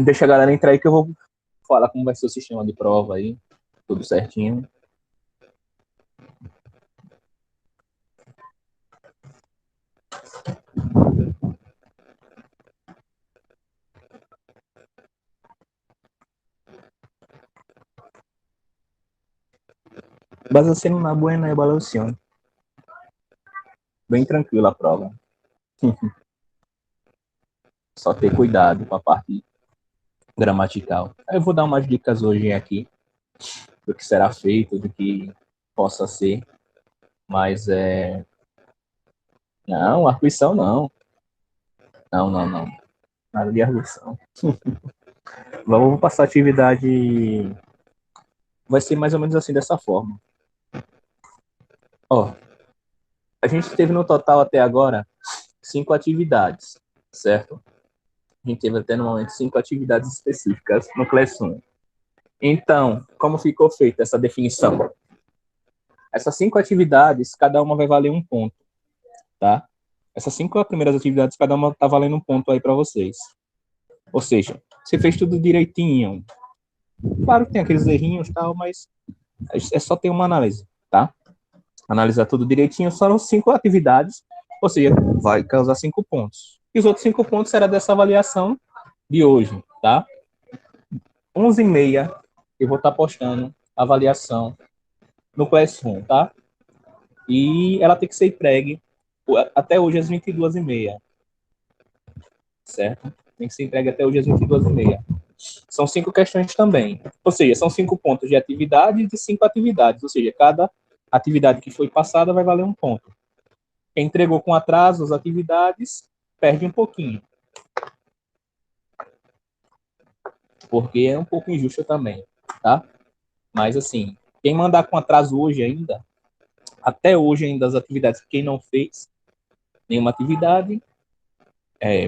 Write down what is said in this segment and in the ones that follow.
Deixa a galera entrar aí que eu vou falar como vai ser o sistema de prova aí, tudo certinho. Basta ser uma buena evaluação. Bem tranquila a prova. Só ter cuidado com a parte gramatical. Eu vou dar umas dicas hoje aqui do que será feito, do que possa ser, mas não, arguição não. Não, não, não. Nada de arguição. Vamos passar a atividade. Vai ser mais ou menos assim, dessa forma. Ó, a gente teve no total até agora 5 atividades, certo? A gente teve até no momento 5 atividades específicas no Classroom. Então, como ficou feita essa definição? Essas 5 atividades, cada uma vai valer um ponto, tá? Essas 5 primeiras atividades, cada uma tá valendo um ponto aí para vocês. Ou seja, você fez tudo direitinho. Claro que tem aqueles errinhos e tal, mas é só ter uma análise, tá? Analisar tudo direitinho, só 5 atividades, ou seja, vai causar 5 pontos. E os outros 5 pontos será dessa avaliação de hoje, tá? 11h30 eu vou estar postando a avaliação no Classroom, tá? E ela tem que ser entregue até hoje às 22h30, certo? Tem que ser entregue até hoje às 22h30. São 5 questões também. Ou seja, são 5 pontos de atividade de 5 atividades. Ou seja, cada atividade que foi passada vai valer um ponto. Quem entregou com atraso as atividades perde um pouquinho. Porque é um pouco injusto também, tá? Mas, assim, quem mandar com atraso hoje ainda, até hoje ainda as atividades, quem não fez nenhuma atividade,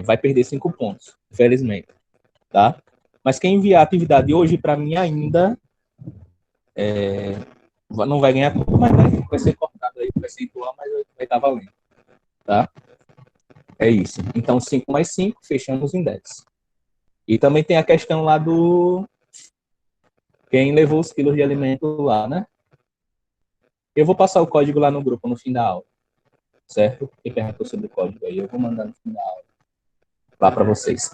vai perder 5 pontos, infelizmente, tá? Mas quem enviar a atividade hoje para mim ainda não vai ganhar ponto, mas vai ser cortado aí, percentual, mas vai estar valendo, tá? É isso. Então, 5 mais 5, fechamos em 10. E também tem a questão lá do quem levou os quilos de alimento lá, né? Eu vou passar o código lá no grupo no fim da aula, certo? Quem perguntou sobre o código aí, eu vou mandar no fim da aula lá para vocês.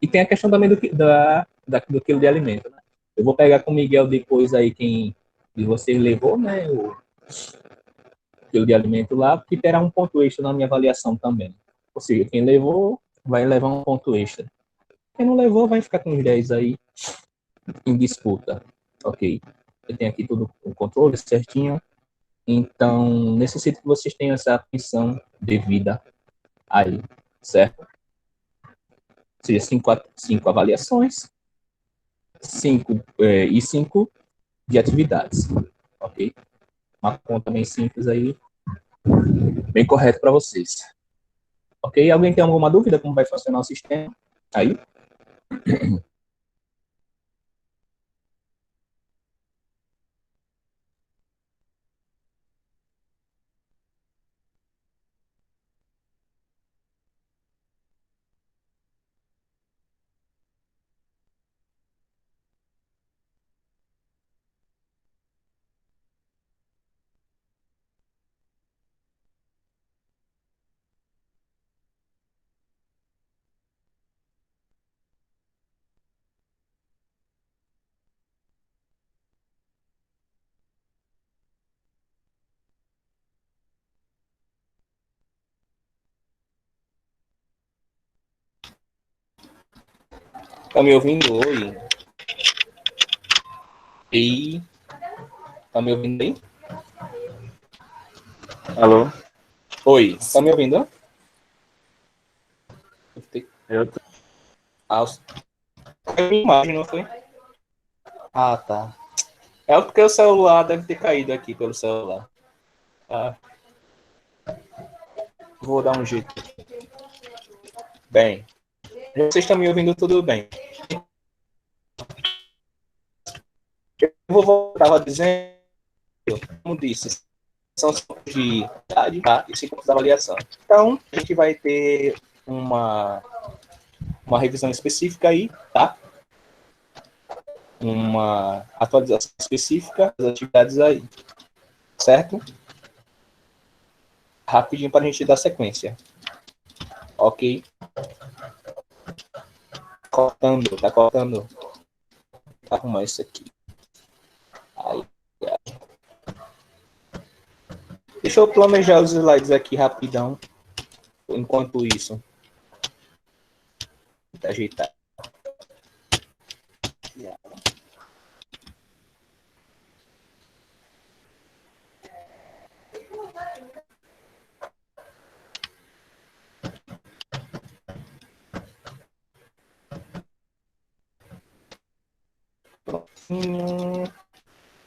E tem a questão também do quilo de alimento, né? Eu vou pegar com o Miguel depois aí quem de vocês levou, né? O quilo de alimento lá, que terá um ponto extra na minha avaliação também. Ou seja, quem levou vai levar um ponto extra. Quem não levou vai ficar com os 10 aí em disputa. Ok. Eu tenho aqui tudo o controle certinho. Então, necessito que vocês tenham essa atenção devida aí, certo? Ou seja, 5 avaliações, 5 e 5 de atividades, ok? Uma conta bem simples aí, bem correto para vocês. Ok? Alguém tem alguma dúvida como vai funcionar o sistema? Aí? Tá me ouvindo? Oi. E tá me ouvindo aí? Alô? Oi, tá me ouvindo? Eu tô... Ah, foi minha imagem, não foi? Ah, tá. É porque o celular deve ter caído aqui pelo celular. Ah, vou dar um jeito. Bem, vocês estão me ouvindo tudo bem. Eu vou voltar a dizer, como disse, são de idade, tá? E 5 pontos de avaliação. Então, a gente vai ter uma uma revisão específica aí, tá? Uma atualização específica das atividades aí, certo? Rapidinho para a gente dar sequência. Ok? Cortando, tá cortando. Vou arrumar isso aqui. Aí. Deixa eu planejar os slides aqui rapidão. Enquanto isso. Vou ajeitar.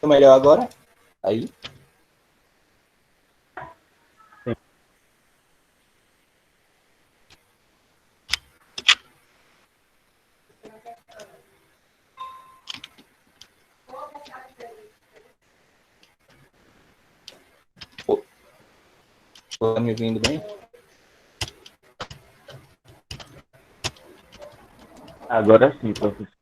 Tá melhor agora? Aí. Tá me ouvindo bem? Agora sim, professor.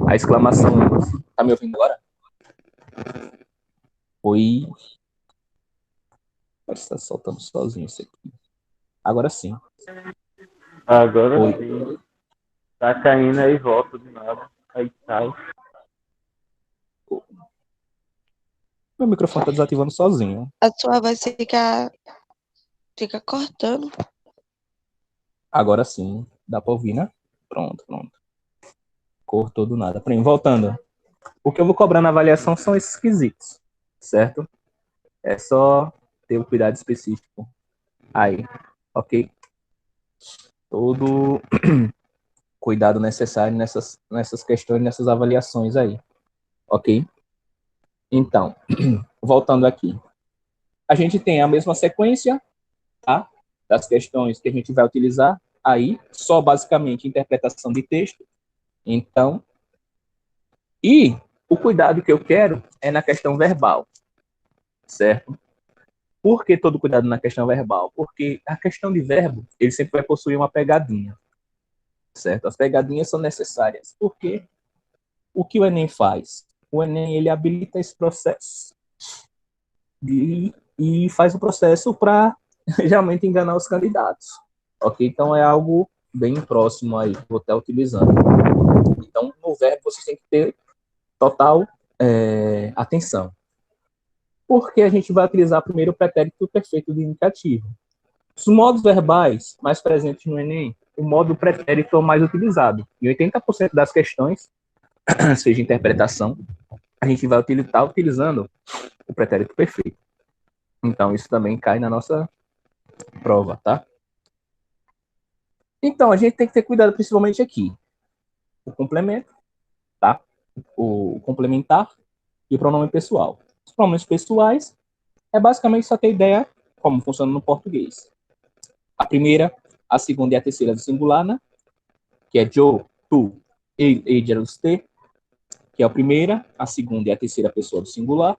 A exclamação. Tá me ouvindo agora? Oi. Parece que tá soltando sozinho isso aqui. Agora sim. Agora Oi. sim. Tá caindo aí, volta de nada. Aí sai. Meu microfone tá desativando sozinho. A sua voz fica cortando. Agora sim. Dá pra ouvir, né? Pronto. Cortou do nada. Peraí, voltando. O que eu vou cobrar na avaliação são esses quesitos, certo? É só ter um cuidado específico aí, ok? Todo cuidado necessário nessas questões, nessas avaliações aí, ok? Então, voltando aqui. A gente tem a mesma sequência, tá? Das questões que a gente vai utilizar aí, só basicamente interpretação de texto. Então, e o cuidado que eu quero é na questão verbal, certo? Por que todo cuidado na questão verbal? Porque a questão de verbo, ele sempre vai possuir uma pegadinha, certo? As pegadinhas são necessárias. Porque o que o Enem faz? O Enem, ele habilita esse processo e faz o processo para realmente enganar os candidatos, ok? Então, é algo bem próximo aí, que vou estar utilizando. Então, no verbo, você tem que ter total atenção. Porque a gente vai utilizar primeiro o pretérito perfeito de indicativo. Os modos verbais mais presentes no Enem, o modo pretérito é o mais utilizado. Em 80% das questões, seja interpretação, a gente vai estar utilizando o pretérito perfeito. Então, isso também cai na nossa prova, tá? Então, a gente tem que ter cuidado principalmente aqui. O complemento, tá? O complementar e o pronome pessoal. Os pronomes pessoais é basicamente só ter ideia como funciona no português. A primeira, a segunda e a terceira do singular, né? Que é Joe, tu, ele, você, que é a primeira, a segunda e a terceira pessoa do singular.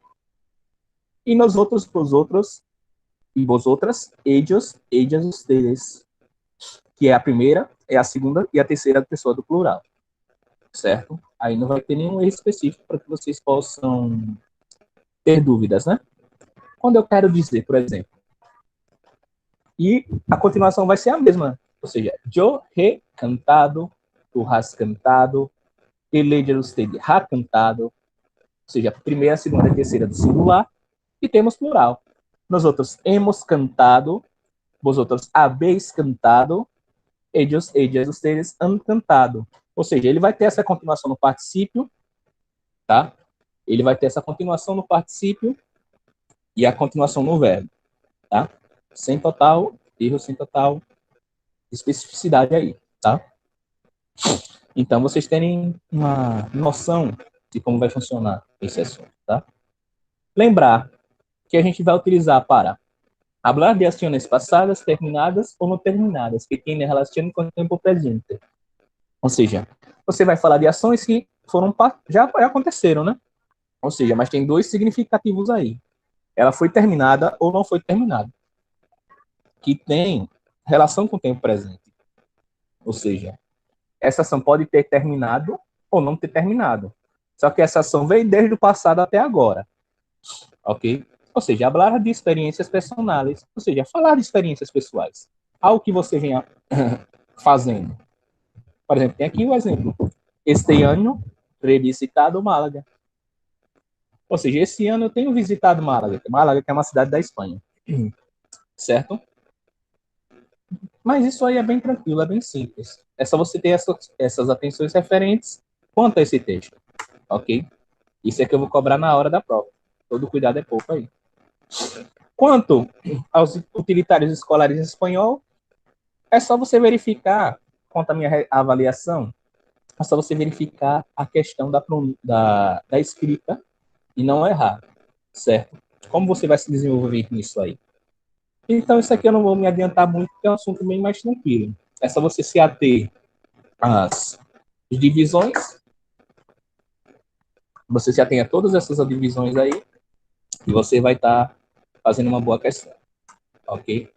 E nos outros, e vosotras, ellos, ustedes, que é a primeira, é a segunda e a terceira pessoa do plural, certo? Aí não vai ter nenhum erro específico para que vocês possam ter dúvidas, né? Quando eu quero dizer, por exemplo, E a continuação vai ser a mesma. Ou seja, yo he cantado, tu has cantado, ele usted ha cantado. Ou seja, primeira, segunda, terceira do singular. E temos plural. Nós outros hemos cantado, vosotros habéis cantado, ellos, ustedes han cantado. Ou seja, ele vai ter essa continuação no particípio, tá? Ele vai ter essa continuação no particípio e a continuação no verbo, tá? Sem total erro, sem total especificidade aí, tá? Então, vocês terem uma noção de como vai funcionar esse assunto, tá? Lembrar que a gente vai utilizar para hablar de ações passadas, terminadas ou não terminadas, que tem relação com o tempo presente. Ou seja, você vai falar de ações que já aconteceram, né? Ou seja, mas tem dois significativos aí. Ela foi terminada ou não foi terminada. Que tem relação com o tempo presente. Ou seja, essa ação pode ter terminado ou não ter terminado. Só que essa ação veio desde o passado até agora. Ok? Ou seja, falar de experiências personais. Ou seja, falar de experiências pessoais. Algo que você venha fazendo. Por exemplo, tem aqui o exemplo. Este ano, he visitado Málaga. Ou seja, esse ano eu tenho visitado Málaga. Málaga, que é uma cidade da Espanha. Certo? Mas isso aí é bem tranquilo, é bem simples. É só você ter essas atenções referentes quanto a esse texto. Ok? Isso é que eu vou cobrar na hora da prova. Todo cuidado é pouco aí. Quanto aos utilitários escolares em espanhol, é só você verificar, quanto à minha avaliação, é só você verificar a questão da escrita e não errar, certo? Como você vai se desenvolver nisso aí? Então, isso aqui eu não vou me adiantar muito, porque é um assunto bem mais tranquilo. É só você se ater às divisões, você se atém a todas essas divisões aí, e você vai estar fazendo uma boa questão, ok?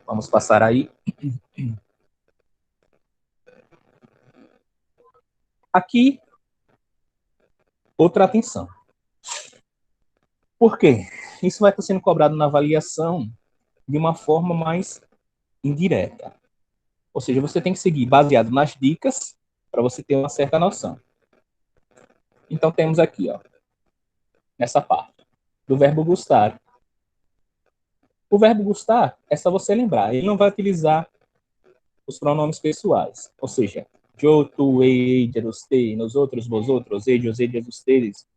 Vamos passar aí. Aqui, outra atenção. Por quê? Isso vai estar sendo cobrado na avaliação de uma forma mais indireta. Ou seja, você tem que seguir baseado nas dicas para você ter uma certa noção. Então, temos aqui, ó, nessa parte, do verbo gustar. O verbo gustar é só você lembrar. Ele não vai utilizar os pronomes pessoais. Ou seja, yo, tu, ella, usted, nós outros, vosotros, ellos, ellas, ustedes.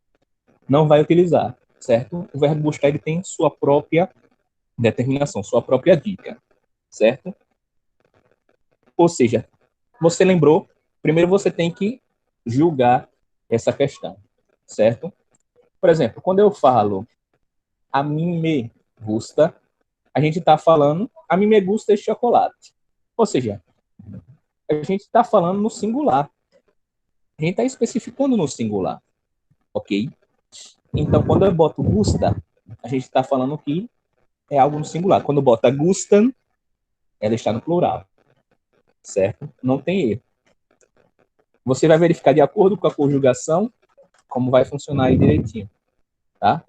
Não vai utilizar, certo? O verbo gustar, ele tem sua própria determinação, sua própria dica, certo? Ou seja, você lembrou, primeiro você tem que julgar essa questão, certo? Por exemplo, quando eu falo a mim me gusta, a gente está falando a mim me gusta esse chocolate. Ou seja, a gente está falando no singular. A gente está especificando no singular, ok? Então, quando eu boto gusta, a gente está falando que é algo no singular. Quando bota gustan, ela está no plural, certo? Não tem erro. Você vai verificar de acordo com a conjugação como vai funcionar aí direitinho, tá?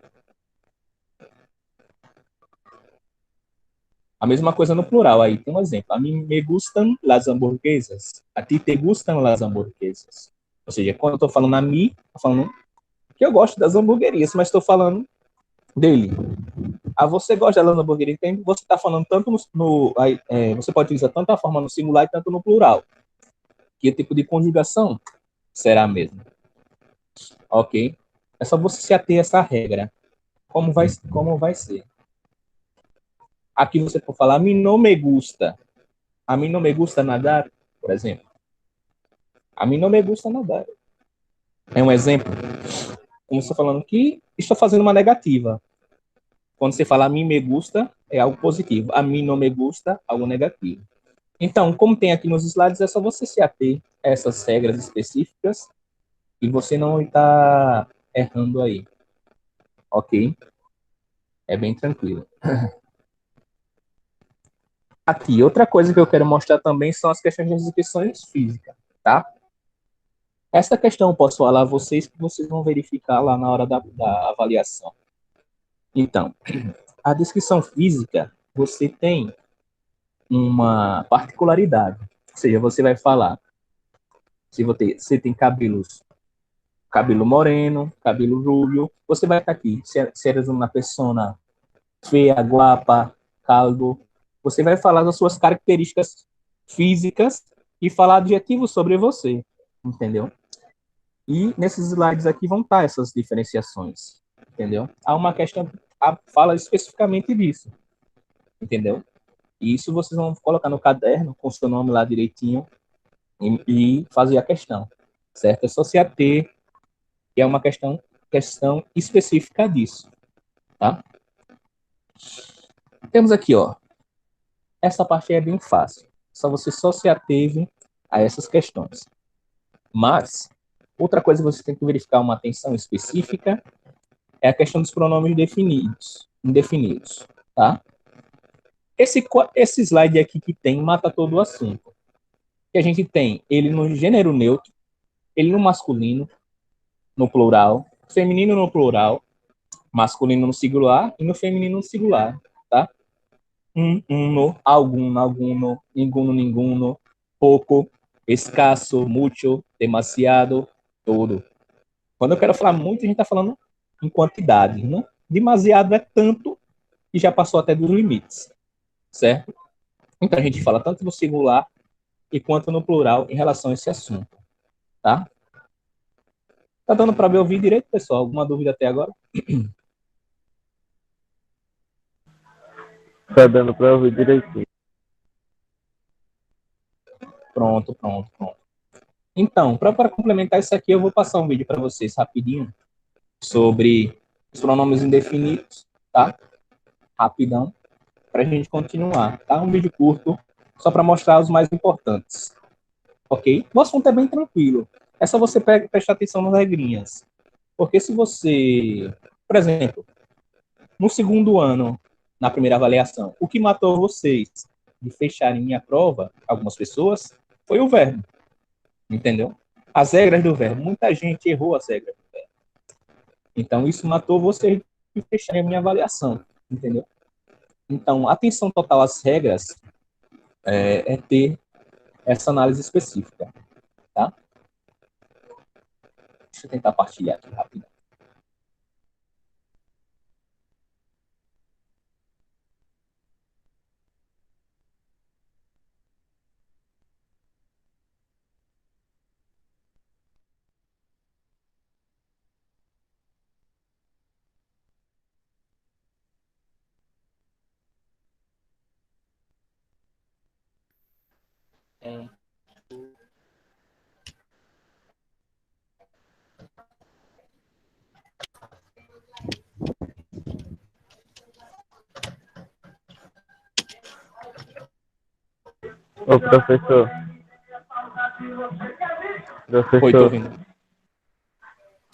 A mesma coisa no plural, aí tem um exemplo. A mim me gustan las hamburguesas. A ti te gustan las hamburguesas. Ou seja, quando eu estou falando a mim, estou falando que eu gosto das hamburguerias, mas estou falando dele. A você gosta das hamburguerias, então você está falando tanto você pode utilizar tanto a forma no singular e tanto no plural. Que tipo de conjugação será a mesma. Ok? É só você se ater a essa regra. Como vai ser? Aqui você pode falar, a mim não me gusta. A mim não me gusta nadar, por exemplo. A mim não me gusta nadar. É um exemplo. Como você falando que estou fazendo uma negativa. Quando você fala a mim me gusta, é algo positivo. A mim não me gusta, algo negativo. Então, como tem aqui nos slides, é só você se ater a essas regras específicas e você não está errando aí. Ok? É bem tranquilo. Aqui, outra coisa que eu quero mostrar também são as questões de execuções físicas, tá? Essa questão eu posso falar a vocês que vocês vão verificar lá na hora da avaliação. Então, a descrição física, você tem uma particularidade. Ou seja, você vai falar se você tem cabelo moreno, cabelo rubio, você vai estar aqui. Se eres uma pessoa feia, guapa, calvo, você vai falar das suas características físicas e falar adjetivos sobre você, entendeu? E nesses slides aqui vão estar essas diferenciações, entendeu? Há uma questão que fala especificamente disso, entendeu? E isso vocês vão colocar no caderno com o seu nome lá direitinho e fazer a questão, certo? É só se ater, que é uma questão específica disso, tá? Temos aqui, ó, essa parte é bem fácil, só se ateve a essas questões. Mas, outra coisa que você tem que verificar uma atenção específica é a questão dos pronomes indefinidos, tá? Esse slide aqui que tem mata todo o assunto. Que a gente tem ele no gênero neutro, ele no masculino, no plural, feminino no plural, masculino no singular e no feminino no singular, tá? No, alguno, ninguno, pouco, escasso, mucho, demasiado, todo. Quando eu quero falar muito, a gente está falando em quantidade, né? Demasiado é tanto que já passou até dos limites, certo? Então a gente fala tanto no singular e quanto no plural em relação a esse assunto, tá? Tá dando para me ouvir direito, pessoal? Alguma dúvida até agora? Tá dando pra ouvir direitinho. Pronto. Então, para complementar isso aqui, eu vou passar um vídeo para vocês rapidinho sobre os pronomes indefinidos, tá? Rapidão, para a gente continuar, tá? Um vídeo curto, só para mostrar os mais importantes, ok? O assunto é bem tranquilo, é só você prestar atenção nas regrinhas, porque se você, por exemplo, no segundo ano, na primeira avaliação, o que matou vocês de fecharem a prova, algumas pessoas, foi o verbo, entendeu? As regras do verbo, muita gente errou as regras do verbo. Então, isso matou vocês de fecharem a minha avaliação, entendeu? Então, atenção total às regras é ter essa análise específica, tá? Deixa eu tentar partilhar aqui rápido. Ô, professor. Oi, tô Professor, ouvindo.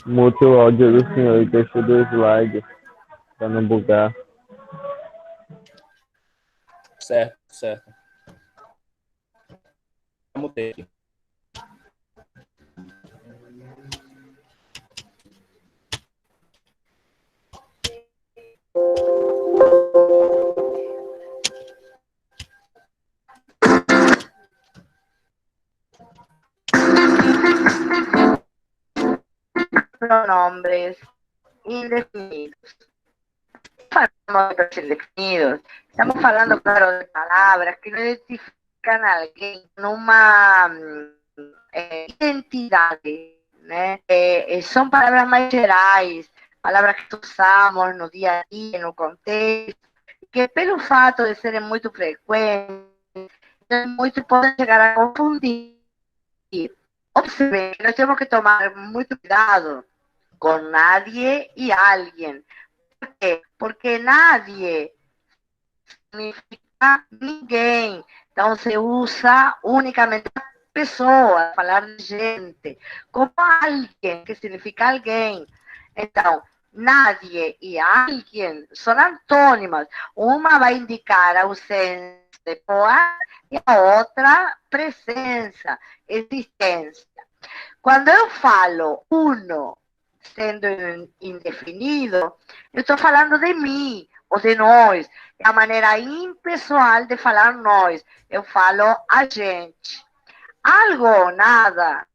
mute o áudio do senhor e deixa do slide pra não bugar. Certo. Eu mutei aqui. Pronombres indefinidos. Falamos de indefinidos. Estamos falando, claro, de palabras que no identifican a alguém numa identidade, né? São palavras mais gerais, palavras que usamos no dia a dia, no contexto, que pelo fato de serem muito frequentes, muitos podem chegar a confundir. Observe que nós temos que tomar muito cuidado con nadie y alguien. ¿Por qué? Porque nadie significa ninguém. Então, se usa unicamente pessoa, falar de gente, como alguém, que significa alguém. Então, nadie e alguém são antônimas. Uma vai indicar ausência de pessoa e a outra presença, existência. Quando eu falo uno sendo indefinido, eu estou falando de mim. o de nós. É a maneira impessoal de falar nós. Eu falo a gente. Algo, nada,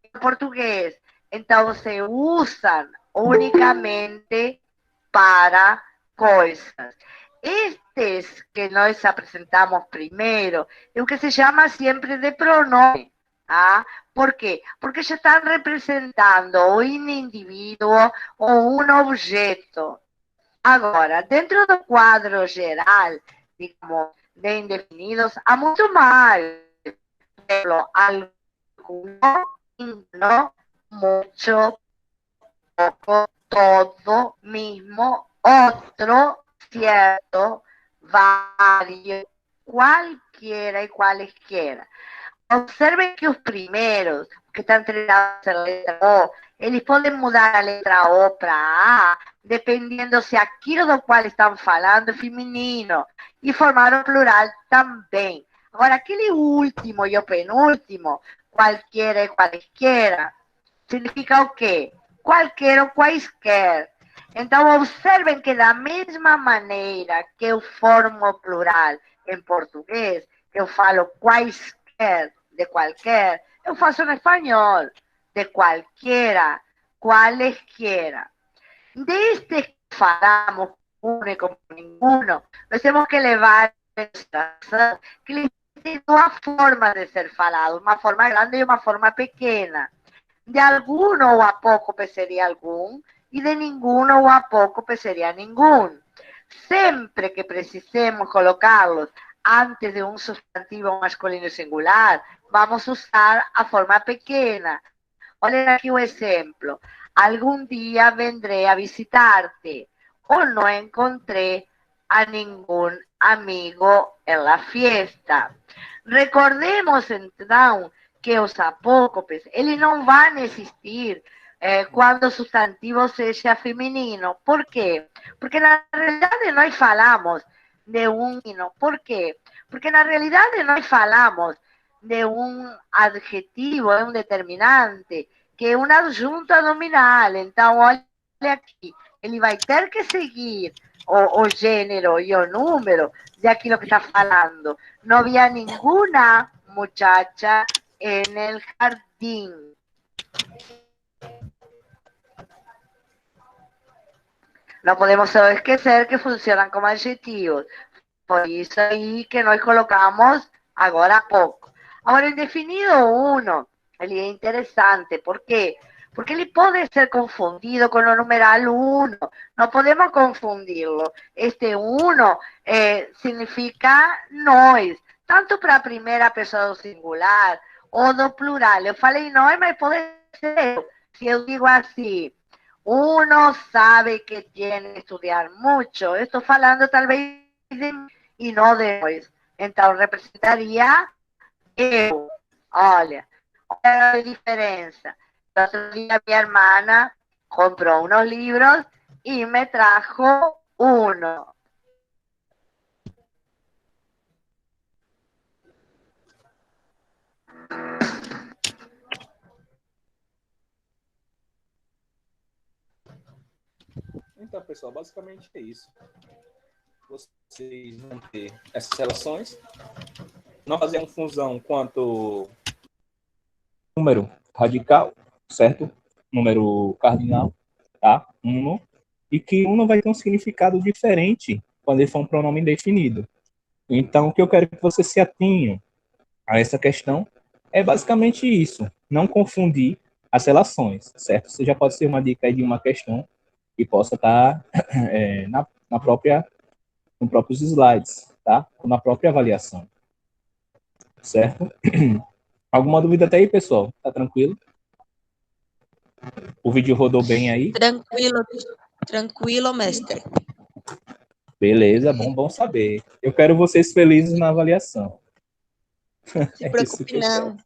em português. Então, se usam unicamente para coisas. Estes que nós apresentamos primeiro, é o que se chama sempre de pronome. Ah, por quê? Porque já estão representando um indivíduo ou um objeto. Agora, dentro do quadro geral, digamos, de indefinidos, há muito mais. Por exemplo, alguno, no, mucho, poco, todo, mismo, otro, cierto, varios, cualquiera y cualesquiera. Observen que os primeiros, que estão treinados a letra O, eles podem mudar a letra O para A, dependendo se aquilo do qual estão falando é feminino, e formar o plural também. Agora, aquele último e o penúltimo, qualquer e qualesquiera, significa o quê? Qualquer ou quaisquer. Então, observem que da mesma maneira que eu formo plural em português, que eu falo quaisquer, de qualquer, eu faço no espanhol, de qualquer, qualesquiera. Desde que falamos único como ninguno, nós temos que levar em consideração que ele tem duas formas de ser falado, uma forma grande e uma forma pequena. De alguno ou a pouco seria algum, e de nenhum ou a pouco seria nenhum. Sempre que precisemos colocá-los antes de um substantivo masculino singular, vamos usar a forma pequena. Olha aqui o exemplo. Algum dia vendré a visitarte. O não encontré a nenhum amigo en la fiesta. Recordemos então que os apócopes, eles não vão existir quando o substantivo seja feminino. Por quê? Porque na realidade nós falamos de um... Por quê? Porque na realidade nós falamos de um adjetivo, é um determinante, que é um adjunto nominal. Então, olha aqui, ele vai ter que seguir o gênero e o número de aquilo que está falando. Não havia nenhuma muchacha en el jardín. Não podemos esquecer que funcionam como adjetivos. Por isso aí que nós colocamos agora há pouco. Agora, indefinido 1, ele é interessante. Por quê? Porque ele pode ser confundido com o numeral 1. Não podemos confundi-lo. Este 1 significa nós, tanto para a primeira pessoa do singular ou do plural. Eu falei nós, mas pode ser eu. Se eu digo assim, uno sabe que tiene que estudiar mucho. Estou falando talvez de mim e não de nós. Então, representaria eu. Olha a diferença. Outro dia minha irmã comprou uns livros e me trajo uno. Então, pessoal, basicamente é isso. Vocês vão ter essas relações. Não fazer uma fusão quanto número radical, certo? Número cardinal, tá? Uno. E que uno vai ter um significado diferente quando ele for um pronome indefinido. Então, o que eu quero que vocês se atenham a essa questão é basicamente isso. Não confundir as relações, certo? Isso já pode ser uma dica aí de uma questão que possa estar na própria, nos próprios slides, tá? Ou na própria avaliação, certo? Alguma dúvida até aí, pessoal? Tá tranquilo? O vídeo rodou bem aí? Tranquilo, mestre. Beleza, bom saber. Eu quero vocês felizes na avaliação. Se preocupe, não.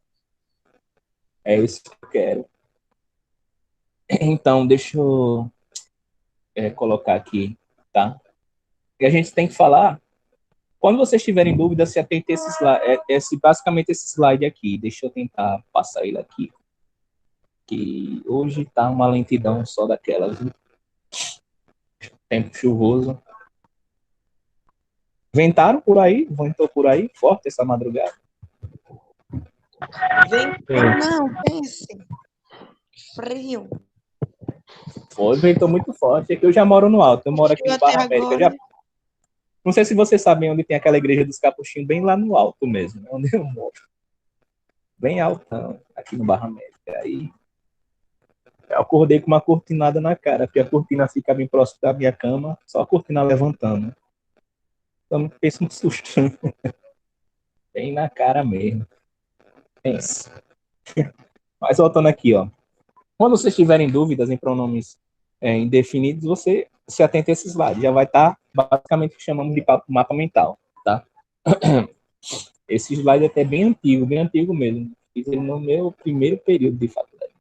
É isso que eu quero. Então, deixa eu colocar aqui, tá? E a gente tem que falar, quando vocês tiverem dúvida, se atente a esse slide, basicamente esse slide aqui. Deixa eu tentar passar ele aqui. Que hoje tá uma lentidão só daquelas, viu? Tempo chuvoso. Ventou por aí, forte essa madrugada. Não, pense. Frio. Ventou muito forte. É que eu já moro no alto, eu moro aqui Frio no até Barra América. agora. Não sei se vocês sabem onde tem aquela igreja dos Capuchinhos, bem lá no alto mesmo, né, onde eu moro. Bem altão, aqui no Barra América. Aí eu acordei com uma cortinada na cara, porque a cortina fica bem próximo da minha cama, só a cortina levantando. Então não penso um susto. Bem na cara mesmo. Pensa. Mas voltando aqui, ó. Quando vocês tiverem dúvidas em pronomes indefinidos, você se atenta a esses slides. Já vai estar basicamente o que chamamos de mapa mental, tá? Esse slide é até bem antigo mesmo. Fiz ele no meu primeiro período de faculdade.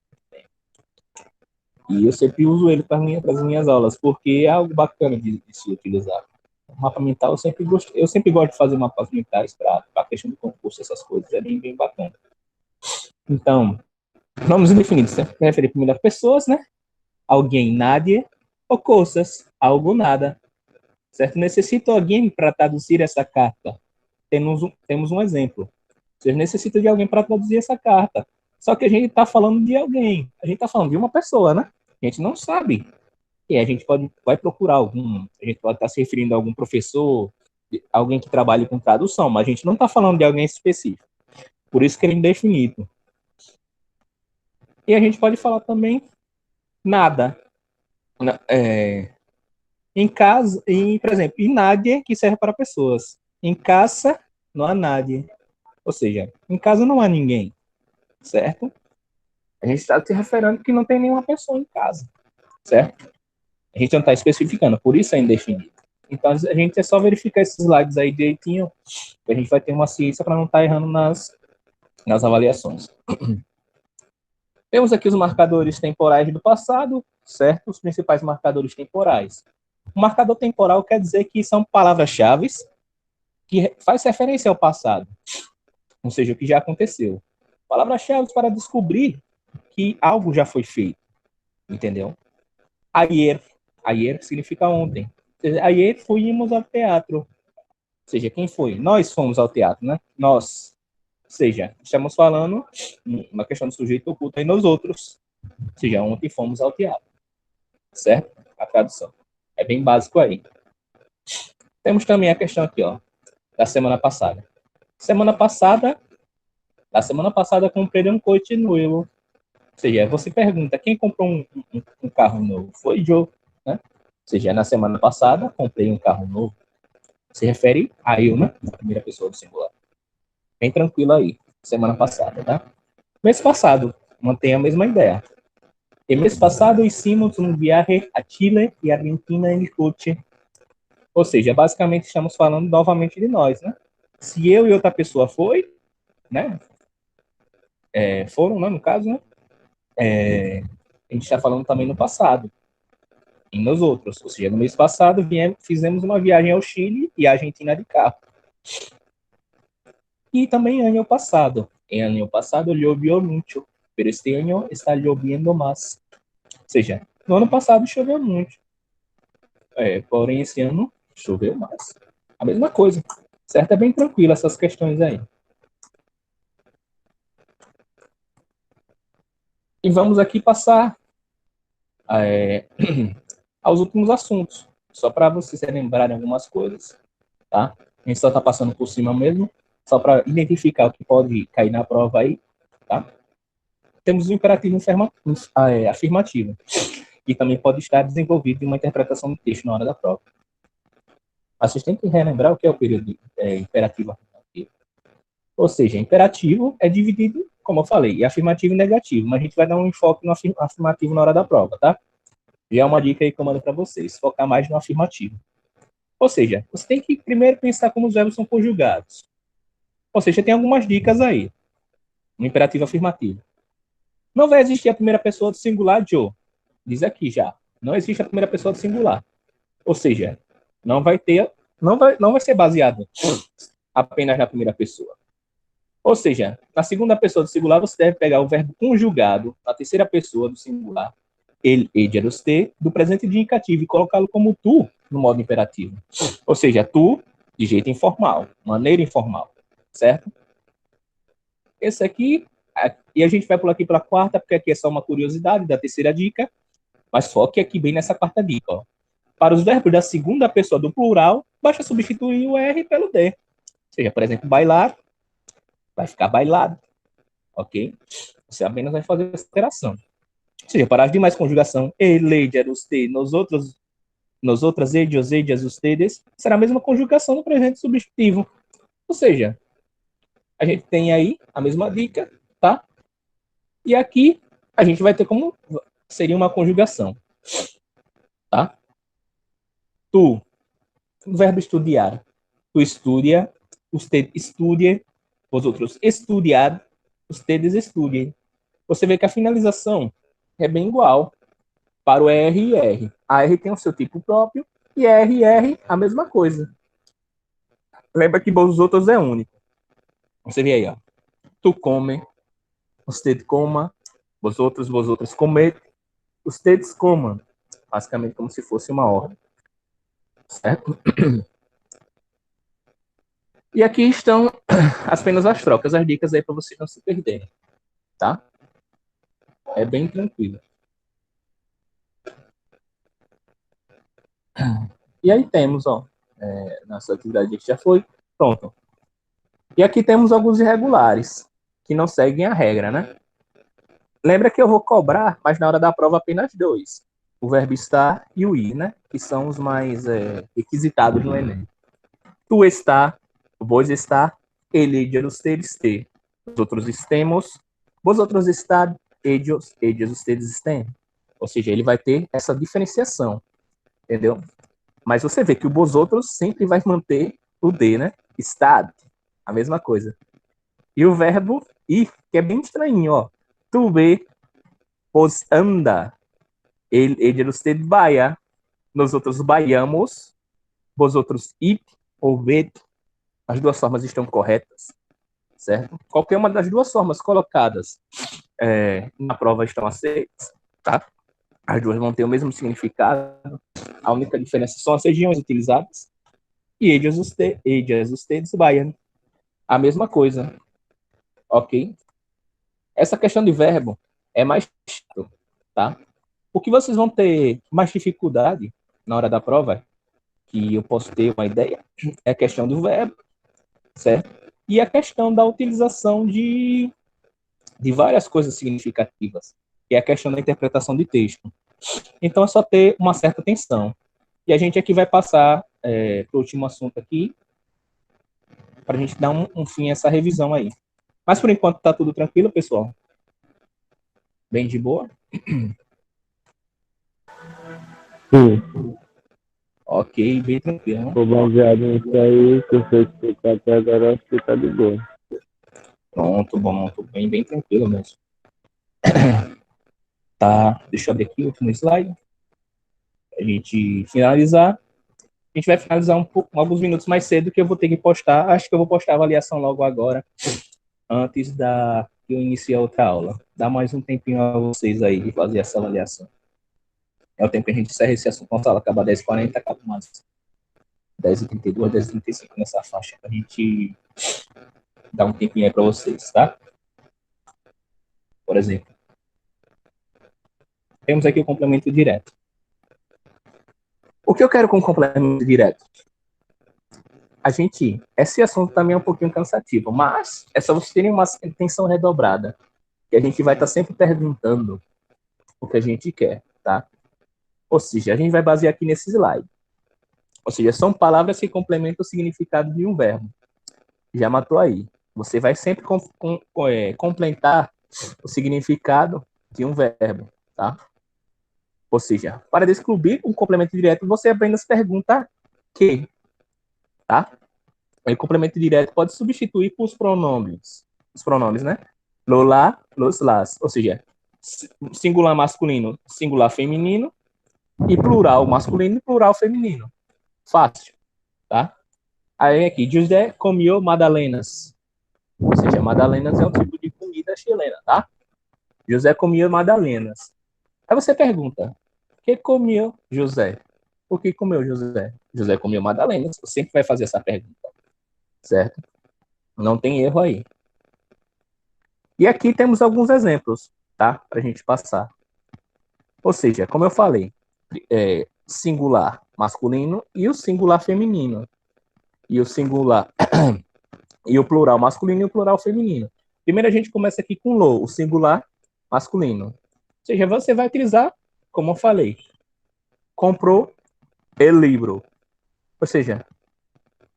E eu sempre uso ele para as minhas aulas, porque é algo bacana de se utilizar. O mapa mental, eu sempre gosto de fazer mapas mentais para a questão do concurso, essas coisas, é bem bacana. Então, nomes indefinidos, né? Referir primeiro a pessoas, né? Alguém, nadie, ou coisas, algo, nada. Certo? Necessito alguém para traduzir essa carta. Temos um exemplo. Vocês necessitam de alguém para traduzir essa carta. Só que a gente está falando de alguém. A gente está falando de uma pessoa, né? A gente não sabe. E a gente vai procurar algum. A gente pode estar se referindo a algum professor, alguém que trabalhe com tradução, mas a gente não está falando de alguém específico. Por isso que ele é indefinido. E a gente pode falar também nada. Por exemplo, em nadie, que serve para pessoas. Em casa, não há nadie. Ou seja, em casa não há ninguém. Certo? A gente está se referindo que não tem nenhuma pessoa em casa. Certo? A gente não está especificando, por isso é indefinido. Então, a gente é só verificar esses slides aí direitinho, que a gente vai ter uma ciência para não estar errando nas avaliações. Temos aqui os marcadores temporais do passado, certo? Os principais marcadores temporais. O marcador temporal quer dizer que são palavras-chave que faz referência ao passado, ou seja, o que já aconteceu. Palavras-chave para descobrir que algo já foi feito, entendeu? Ayer significa ontem. Ayer fomos ao teatro. Ou seja, quem foi? Nós fomos ao teatro, né? Nós. Ou seja, estamos falando uma questão do sujeito oculto aí nos outros. Ou seja, ontem fomos ao teatro. Certo? A tradução. É bem básico aí. Temos também a questão aqui, ó, da semana passada. Na semana passada comprei um coche novo. Ou seja, você pergunta, quem comprou um carro novo? Foi Joe, né? Ou seja, na semana passada, comprei um carro novo. Se refere a eu, né? Na primeira pessoa do singular. Bem tranquilo aí. Semana passada, tá? Mês passado, mantém a mesma ideia. E mês passado, hicimos um viaje a Chile e Argentina em coche. Ou seja, basicamente estamos falando novamente de nós, né? Se eu e outra pessoa foi, né? Foram, né? No caso, né? A gente está falando também no passado. E nos outros. Ou seja, no mês passado fizemos uma viagem ao Chile e à Argentina de carro. E também ano passado. Em ano passado llovió mucho, pero este ano está lloviendo más. Ou seja, no ano passado choveu muito. Porém, esse ano choveu mais. A mesma coisa. Certo? É bem tranquilo essas questões aí. E vamos aqui passar aos últimos assuntos, só para vocês lembrarem algumas coisas, tá? A gente só está passando por cima mesmo, só para identificar o que pode cair na prova aí, tá? Temos o imperativo afirmativo, que também pode estar desenvolvido em uma interpretação do texto na hora da prova. Mas vocês têm que relembrar o que é o período imperativo afirmativo. Ou seja, imperativo é dividido, como eu falei, em afirmativo e negativo, mas a gente vai dar um enfoque no afirmativo na hora da prova, tá? Já é uma dica aí que eu mando para vocês, focar mais no afirmativo. Ou seja, você tem que primeiro pensar como os verbos são conjugados. Ou seja, tem algumas dicas aí, no imperativo afirmativo. Não vai existir a primeira pessoa do singular Joe. Diz aqui já. Não existe a primeira pessoa do singular. Ou seja, não vai ser baseado apenas na primeira pessoa. Ou seja, na segunda pessoa do singular, você deve pegar o verbo conjugado na terceira pessoa do singular, ele, ella, usted, do presente indicativo e colocá-lo como tu no modo imperativo. Ou seja, tu de jeito informal, maneira informal, certo? Esse aqui, e a gente vai pular aqui para a quarta, porque aqui é só uma curiosidade da terceira dica, mas foque aqui bem nessa quarta dica, ó. Para os verbos da segunda pessoa do plural, basta substituir o R pelo D. Ou seja, por exemplo, bailar, vai ficar bailado, ok? Você apenas vai fazer essa alteração. Ou seja, para as demais conjugação, ele, usted, nos outras, ellos, ellas, ustedes, será a mesma conjugação no presente subjuntivo. Ou seja, a gente tem aí a mesma dica, tá? E aqui a gente vai ter como seria uma conjugação, tá? Tu, verbo estudiar. Tu estudia, usted estudie, os outros estudiar, ustedes estudiem. Você vê que a finalização é bem igual para o R e R. A R tem o seu tipo próprio e R e R a mesma coisa. Lembra que os outros é único. Você vê aí, ó. Tu come, usted coma, vos outros comete, ustedes comam. Basicamente como se fosse uma ordem. Certo? E aqui estão apenas as trocas, as dicas aí para vocês não se perderem. Tá? É bem tranquilo. E aí temos, ó, nossa atividade que já foi, pronto. E aqui temos alguns irregulares, que não seguem a regra, né? Lembra que eu vou cobrar, mas na hora da prova apenas 2. O verbo estar e o ir, né? Que são os mais requisitados no Enem. Tu está, vos está, ele, ustedes, te. Os outros estemos, vos outros está, ellos, ustedes, estem. Ou seja, ele vai ter essa diferenciação, entendeu? Mas você vê que o vos outros sempre vai manter o de, né? Está, a mesma coisa. E o verbo ir, que é bem estranho, ó. Tu vê, vos anda, ele, usted vaya, nós outros vayamos, vos outros id ou ved, as duas formas estão corretas, certo? Qualquer uma das duas formas colocadas na prova estão aceitas, tá? As duas vão ter o mesmo significado, a única diferença são as regiões utilizadas, e ellos, ustedes, vayan, a mesma coisa, ok? Essa questão de verbo é mais chato, tá? O que vocês vão ter mais dificuldade na hora da prova, que eu posso ter uma ideia, é a questão do verbo, certo? E a questão da utilização de várias coisas significativas, que é a questão da interpretação de texto. Então é só ter uma certa atenção. E a gente aqui vai passar para o último assunto aqui, para a gente dar um fim a essa revisão aí. Mas por enquanto está tudo tranquilo, pessoal? Bem de boa? Sim. Ok, bem tranquilo. Tô baseado nisso aí, que eu sei explicar até agora, acho que tá de boa. Pronto, bom, tô bem tranquilo mesmo. Tá, deixa eu abrir aqui o último slide. A gente finalizar. A gente vai finalizar alguns minutos mais cedo, que eu vou ter que postar. Acho que eu vou postar a avaliação logo agora, antes que eu inicie a outra aula. Dá mais um tempinho a vocês aí de fazer essa avaliação. É o tempo que a gente encerra esse assunto. Nossa aula acaba 10h40, acaba umas 10h32, 10h35 nessa faixa, pra gente dar um tempinho aí pra vocês, tá? Por exemplo, temos aqui o complemento direto. O que eu quero com o complemento direto? Esse assunto também é um pouquinho cansativo, mas é só vocês terem uma atenção redobrada, que a gente vai estar sempre perguntando o que a gente quer, tá? Ou seja, a gente vai basear aqui nesse slide. Ou seja, são palavras que complementam o significado de um verbo. Já matou aí. Você vai sempre complementar o significado de um verbo, tá? Ou seja, para descobrir um complemento direto, você apenas pergunta que, tá? O complemento direto pode substituir por os pronomes, né? Lola, los, las. Ou seja, singular masculino, singular feminino, e plural masculino e plural feminino. Fácil, tá? Aí aqui, José comeu madalenas. Ou seja, madalenas é um tipo de comida chilena, tá? José comia madalenas. Aí você pergunta, que comeu José? O que comeu José? José comeu Madalena. Você sempre vai fazer essa pergunta, certo? Não tem erro aí. E aqui temos alguns exemplos, tá? Para a gente passar. Ou seja, como eu falei, singular masculino e o singular feminino. E o singular e o plural masculino e o plural feminino. Primeiro a gente começa aqui com o singular masculino. Ou seja, você vai utilizar, como eu falei, comprou el libro. Ou seja,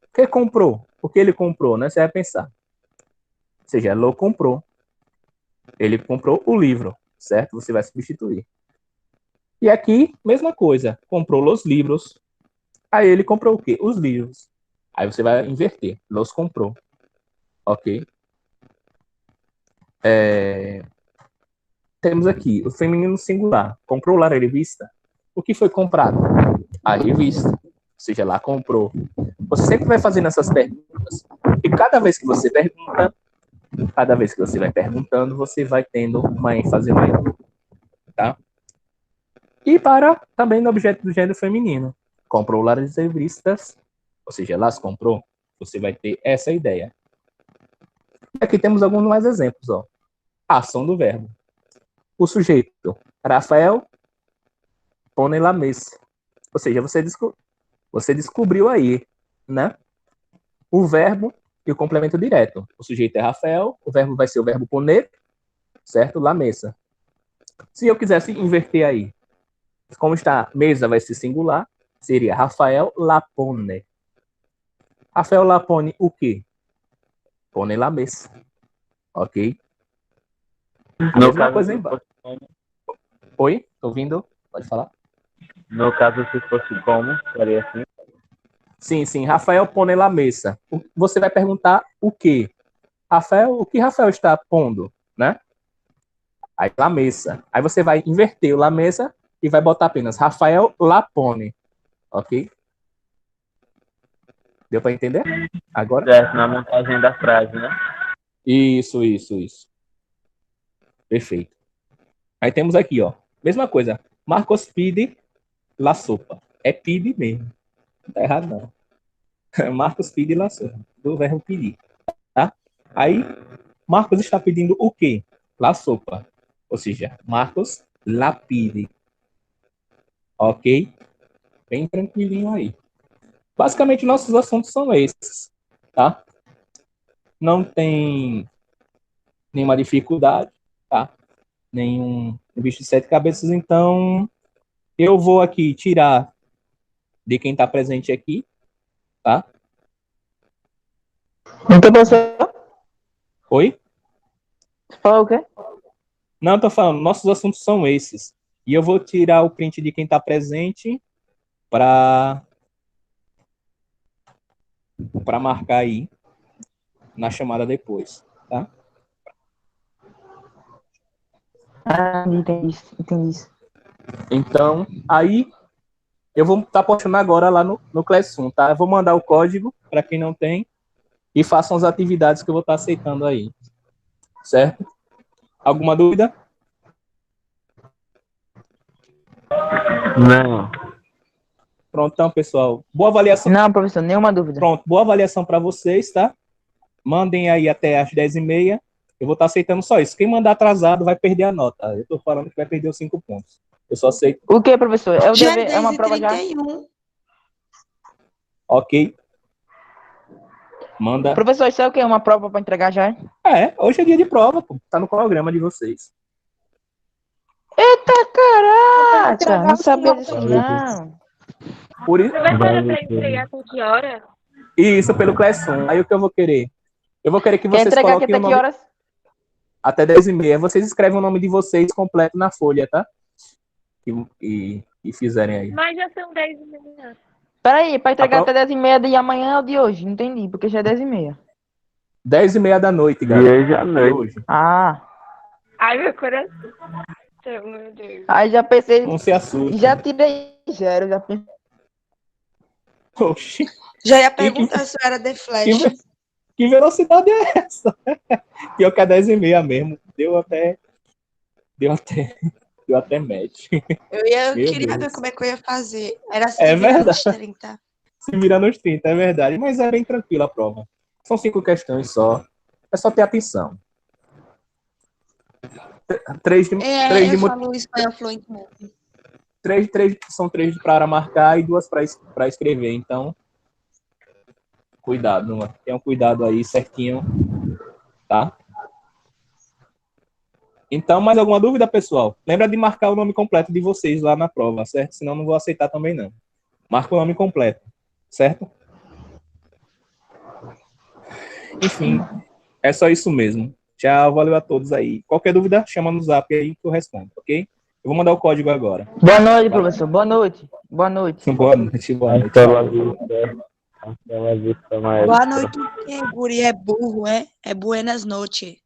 o que comprou? O que ele comprou, né? Você vai pensar. Ou seja, lo comprou. Ele comprou o livro, certo? Você vai substituir. E aqui, mesma coisa. Comprou los livros. Aí ele comprou o quê? Os livros. Aí você vai inverter. Los comprou. Ok? Temos aqui o feminino singular. Comprou lá a revista. O que foi comprado? A revista. Ou seja, lá comprou. Você sempre vai fazendo essas perguntas. E cada vez que você pergunta, cada vez que você vai perguntando, você vai tendo uma ênfase maior. Tá? E para também no objeto do gênero feminino. Comprou lá as revistas. Ou seja, las comprou. Você vai ter essa ideia. E aqui temos alguns mais exemplos. Ó. A ação do verbo. O sujeito, Rafael, pone la mesa. Ou seja, você descobriu aí, né? O verbo e o complemento direto. O sujeito é Rafael, o verbo vai ser o verbo poner, certo? La mesa. Se eu quisesse inverter aí, como está mesa vai ser singular, seria Rafael la pone. Rafael la pone o quê? Pone la mesa. Ok? No Mesma caso, coisa se embaixo. fosse como, Oi? Tô ouvindo? Pode falar? no caso, se fosse como, seria assim. Sim. Rafael pone la mesa. Você vai perguntar o quê? Rafael, o que Rafael está pondo, né? Aí la mesa. Aí você vai inverter o la mesa e vai botar apenas Rafael la pone. Ok? Deu para entender? Agora? Certo, na montagem da frase, né? Isso. Perfeito. Aí temos aqui, ó. Mesma coisa. Marcos pide la sopa. É pide mesmo. Não tá errado, não. Marcos pide la sopa. Do verbo pedir. Tá? Aí, Marcos está pedindo o quê? La sopa. Ou seja, Marcos la pide. Ok? Bem tranquilinho aí. Basicamente, nossos assuntos são esses. Tá? Não tem nenhuma dificuldade. Tá? Nenhum bicho de sete cabeças. Então, eu vou aqui tirar de quem está presente aqui. Tá? Então, professor, Oi? você falou o quê? Não, tô falando, nossos assuntos são esses. E eu vou tirar o print de quem está presente para marcar aí na chamada depois, tá? Ah, entendi isso. Então, aí eu vou estar postando agora lá no Classroom, tá? Eu vou mandar o código para quem não tem e façam as atividades que eu vou estar aceitando aí, certo? Alguma dúvida? Não. Pronto, então, pessoal. Boa avaliação. Não, professor, nenhuma dúvida. Pronto, boa avaliação para vocês, tá? Mandem aí até às 10h30. Eu vou estar aceitando só isso. Quem mandar atrasado vai perder a nota. Eu estou falando que vai perder os 5 pontos. Eu só aceito. O que, professor? É o Já dever, é uma prova já? 10h31. Ok? Manda. Professor, isso é o quê? Uma prova para entregar já? Hoje é dia de prova, pô. Tá no programa de vocês. Eita, caraca! Não sabia disso, não. Por isso, Vai para entregar com que hora? isso pelo Classroom. Aí o que eu vou querer? Eu vou querer que Quer vocês entregar aqui coloquem o até que nome horas? até 10h30. Vocês escrevem o nome de vocês completo na folha, tá? E fizerem aí. Mas já são 10h30. Peraí, para entregar Tá até 10h30 de amanhã ou de hoje? Entendi, porque já é 10h30. 10h30 da noite, E galera. hoje à De noite. hoje. Ah, Ai, meu coração. Meu Deus. aí já pensei, Não se assuste. já tirei zero, já pensei. Oxi. Já ia perguntar se era The Flash. Que velocidade é essa? Pior que é 10h30 mesmo. Deu até. Deu até match. Eu Meu queria Deus. ver como é que eu ia fazer. Era assim, É virando verdade. os 30. Se virar nos 30, é verdade. Mas é bem tranquila a prova. São 5 questões só. É só ter atenção. 3 de, três de, Eu falo espanhol fluentemente. são 3 para marcar e 2 para escrever. Então, cuidado. Tenham cuidado aí certinho. Tá? Então, mais alguma dúvida, pessoal? Lembra de marcar o nome completo de vocês lá na prova, certo? Senão não vou aceitar também, não. Marca o nome completo, certo? Enfim, é só isso mesmo. Tchau, valeu a todos aí. Qualquer dúvida, chama no zap aí que eu respondo, ok? Eu vou mandar o código agora. Boa noite, professor. Boa noite. Boa noite. Boa noite, boa noite. Aquela vista. Aquela vista mais. Boa noite, guri é burro, é? É buenas noches.